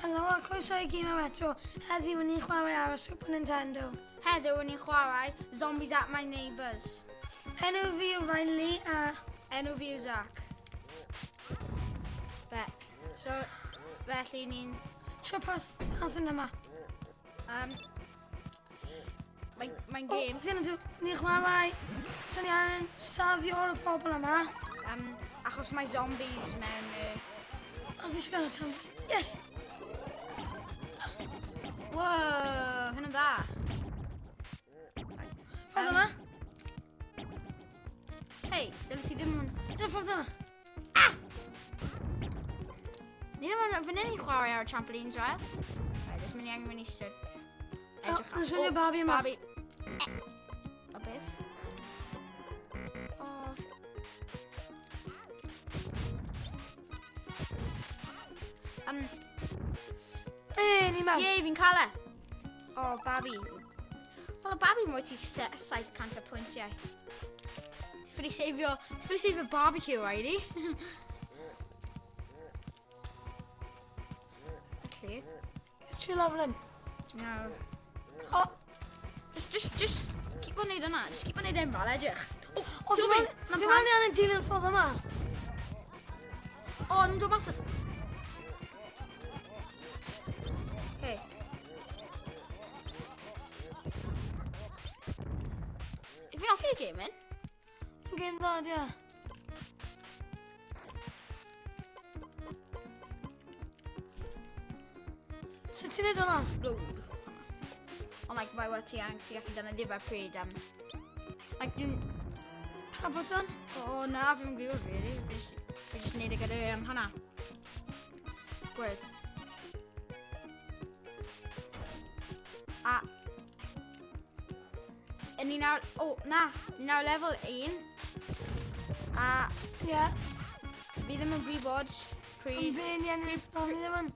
Helo, a croeso I Gamer Retro. Heddiw yn ni'n chwarae ar y Super Nintendo. Heddiw yn ni'n chwarae Zombies at My Neighbours. Enw fi yw Riley a... Enw fi yw Zach. Felly ni'n... Sio path yn yma. Mae'n game. Ni'n chwarae... Sy'n ni angen safio'r pobl yma. Achos mae zombies mewn... O, fi eisiau gael y tom. Yes! Wow, hynny'n dda. Ffordd yma? Hei, dyle ti ddim yn... Ydw ffordd yma? Ni ddim yn fan hyn i chwarae ar y trampolines, right? Right, ys mynd i angen mynd i search. Yn swnio babi yma. Babi. O beth? Ni mewn. Ie, fi'n cael e. O, babi. Wel, y babi mwy ti 700 pwyntiau. Ti ffynu seifio barbecue, Riley. Actually. It's too lovely. No. O, Just keep on neud yna. Just keep on neud enfol, edrych. fi mewn i angen dilyn ffordd yma. O, nhw'n dod mas o... Hei. Fi'n offi y game, yn? Yn game dda, dia. Sut ti'n neud hwnna? Explode. Ond, like, bai ti gallu defnyddio fe pryd, like, dwi'n... Pa botwn? O, na, fi'n gwybod, really. Fi jyst neud e gyda hwnna. Gwerth. A... Ni nawr... O, na. Ni nawr lefel 1. A... Ie. Fi ddim yn gwybod pryd... Ond fe ni angen... O, fi ddim yn...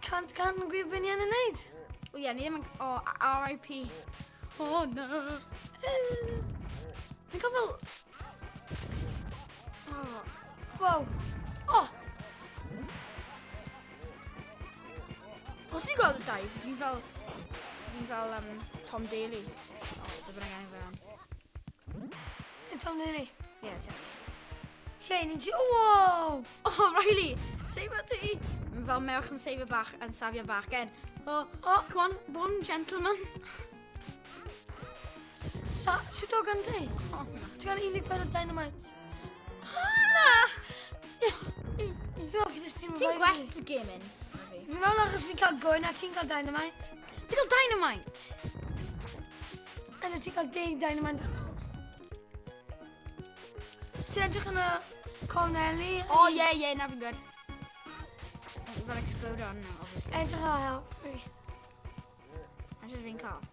Cant yn gwybod be ni angen neud. O, ie, ni ddim yn... O, R.I.P. O, no. Fi'n cael fel... O... Wow. O! O, ti'n gweld y daif? Fi'n fel Tom Daly. O, dy bynnag angen fe am. Yn Tom Daly. Ie, ti'n. Lle, ni'n ti... Wow! O, Riley! Seifio ti! Mae'n fel merch yn seifio bach, yn safio bach gen. O, come on, bon gentleman. Siwt o gan ti? O, na. Ti'n gael 14 dynamite? Na! Yes! Fi jyst ddim yn Ti'n gwell y gaming? Fi mewn achos fi'n cael gwyn a ti'n cael dynamite. Fi'n cael dynamite! A ti'n cael 10 dynamite. Ti'n edrych yn y corneli? O, ie, na fi'n gwyd. Fel explode on now, obviously. Edrych o help free. A sydd fi'n cael.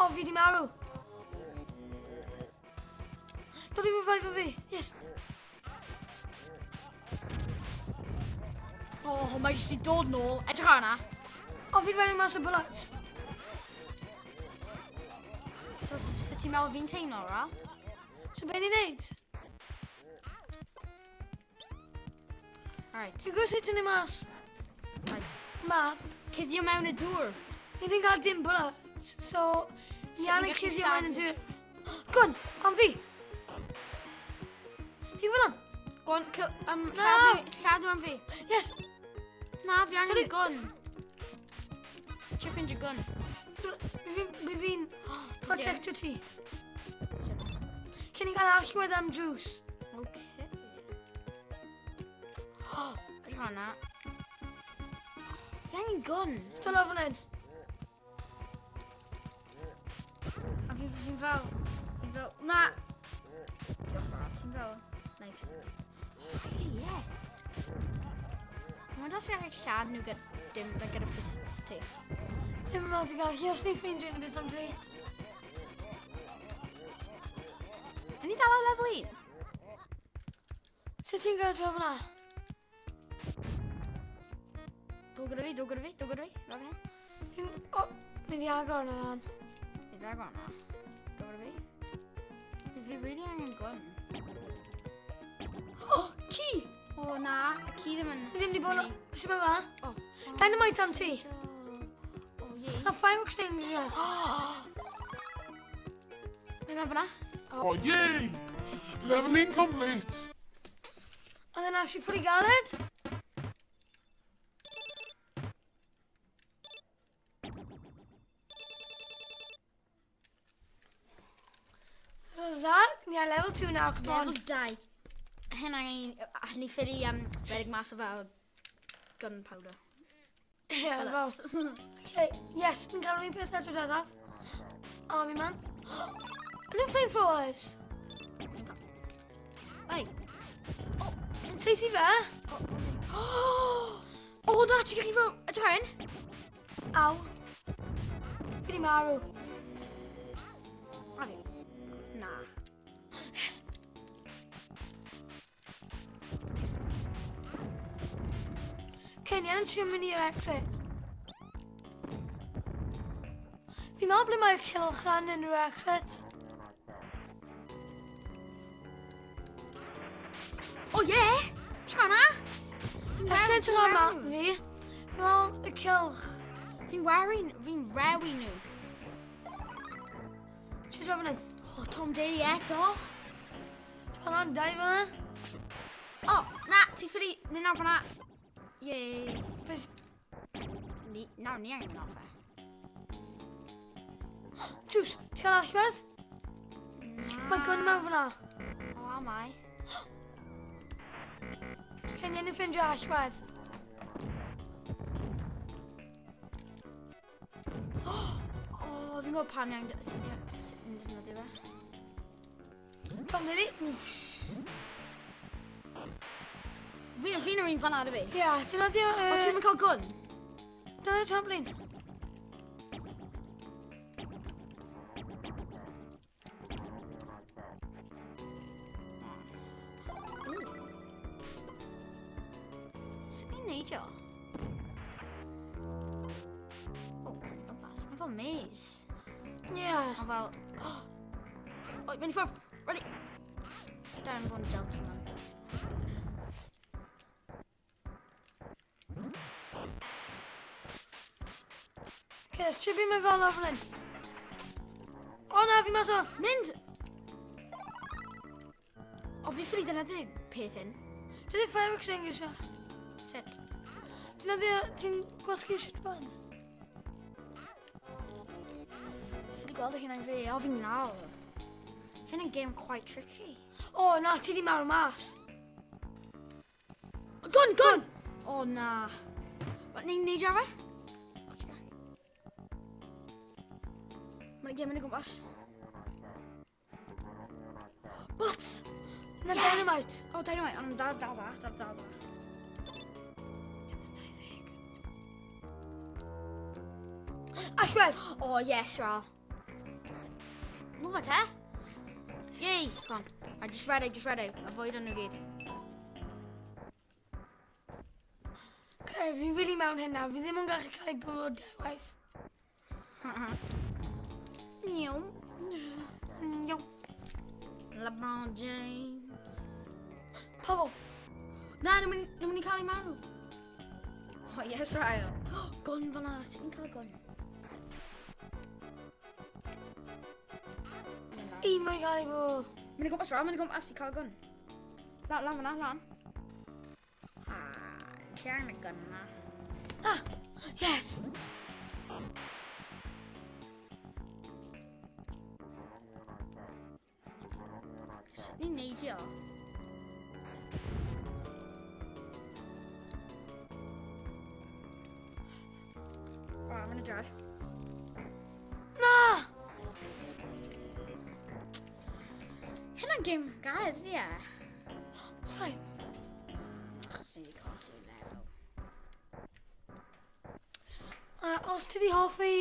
O, fi di marw. Dod i revive fi. Yes. O, mae jyst i dod nôl. Edrych ar hwnna. O, fi'n rhaid mas o bullets. So, sut ti'n meddwl fi'n teimlo, ra? So, be ni'n neud? Alright. Ti'n gwybod sut yn ei mas? Right. Map. Cuddio mewn y dŵr. Ni ni'n cael dim bullets. So, ni So, angen ni'n gallu cuddio mewn y safi. dŵr. Gwn, am fi. Hi fel on. Gon, No! lladw am fi. Yes. Na, fi angen Sorry. y gun. Ti'n ffindio gun? Fi fi'n protecto ti. Cyn i gael allwedd am juice. OK. Edrych ar hwnna. Fi angen gun. Still o fan hyn. A fi'n fel... Na! Diolch fawr, ti'n fel... Knife it. Really, ie. Mae'n dod chi'n cael llad nhw gyda fists ti. Ddim yn meddwl ti gael. Hi, os ni'n ffeindio unrhyw beth am ti. Yn ni dal o level 1? Sut ti'n gael tro fyna? Dod gyda fi. Log in. Fi'n... O, mynd i agor yna lan. Fi dda gwana. Dod gyda fi. Fi really angen gun. O, ci! O na, y ci ddim yn... Fi ddim wedi bod... Beth sy'n mynd fa? O, Dynamite am ti. O, ie. A fire extinguisher. Mae'n mewn fyna. Oh, yay! Leveling complete. And then actually pretty galed. So Zach, yeah, level 2 now, come on. Level 2. Hynna ni ffili redig mas o fel gunpowder. Yeah, well. Bullets. Okay, yes, yn cael mi beth edrych dazaf. Army man. Yn y flamethrowers. Ei. Seis i fe? O, na, ti'n gallu fel y tren? Aw. Fi di marw. A fi. Na. Yes. Okay, ni yn trio mynd i'r exit. Fi meddwl ble mae'r cilchan yn yr exit. O, ie! Tra na! Ysyn ti'n gael map fi. Fi meddwl y cilch. Fi'n rewi nhw. Ti'n troi fan hyn? O, Tom Day eto. Ti'n cael hwnna'n dau fan hyn? O, na, ti'n ffili mynd nawr fanna. Yay. Bys- Nawr ni angen mynd off e. Juice, ti'n cael allwedd? Mae gun mewn fan'na. O, am I? Cyn ni yn ffindio allwedd. O, fi'n gwybod pan ni angen sy'n defnyddio fe. Tom Dilly? Fi'n yr un fanna, dy fi. Ia, defnyddio... O, ti'n mynd cael gun? Defnyddio trampoline. Sut ni'n neidio? O, mae'n gwmpas. Mae'n fel maze. Ia. Mae'n fel... O, mynd i ffwrdd. Ready? Down fo'n delta man. Okay, let's chibi me fel o'r fan hyn. O na, fi mas o. Mynd! O, fi ffili defnyddio peth hyn. Dydy fire extinguisher. Sut? Ti'n gwasgu shit ban? Ffili gweld y hynna'n fi. O, fi'n nawr. Hyn yn game quite tricky. O na, ti di marw mas. Gun, gun! O, na. Ni'n neidio fe? O, ti'n gallu. Mae'n game yn y gwmpas. Bullets! Na Yes! dynamite. O, dynamite. Ond dal da. Allwedd. O, yes, Ral. Love it, eh? Yay! Come on. Right, just ready. Avoid on nhw gyd. Okay, fi'n really mewn hyn nawr. Fi ddim yn gallu cael ei bwrw dewais. Niw. Iawn. LeBron James. Pobl. Na, nhw'n mynd i cael ei marw. Oh, yes, Ryle. Gun fan'na. Sut ni'n cael y gun? Un mae'n cael ei bwrw. Mynd i gwmpas, Ryle. Mynd i gwmpas i cael y gun. Lan fan'na, lan. Cairn y gun na. Ah, yes. Sut ni'n neidio? O, I'm gonna drive. Na! Hynna'n game gael, ydy e? Sain. Chos ni wedi colli level. Os ti di hoffi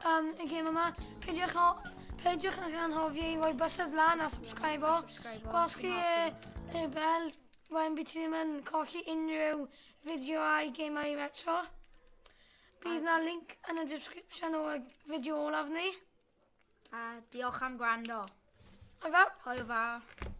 y gêm yma, peidiwch ag anhofio i roi bysedd lan a subscribe o. Gwels chi y bel, wedyn bydd ti ddim yn colli unrhyw fideoau gemau retro. Bydd na link yn y description o'r fideo olaf ni. A diolch am gwrando. Hwyl fawr. Hwyl fawr.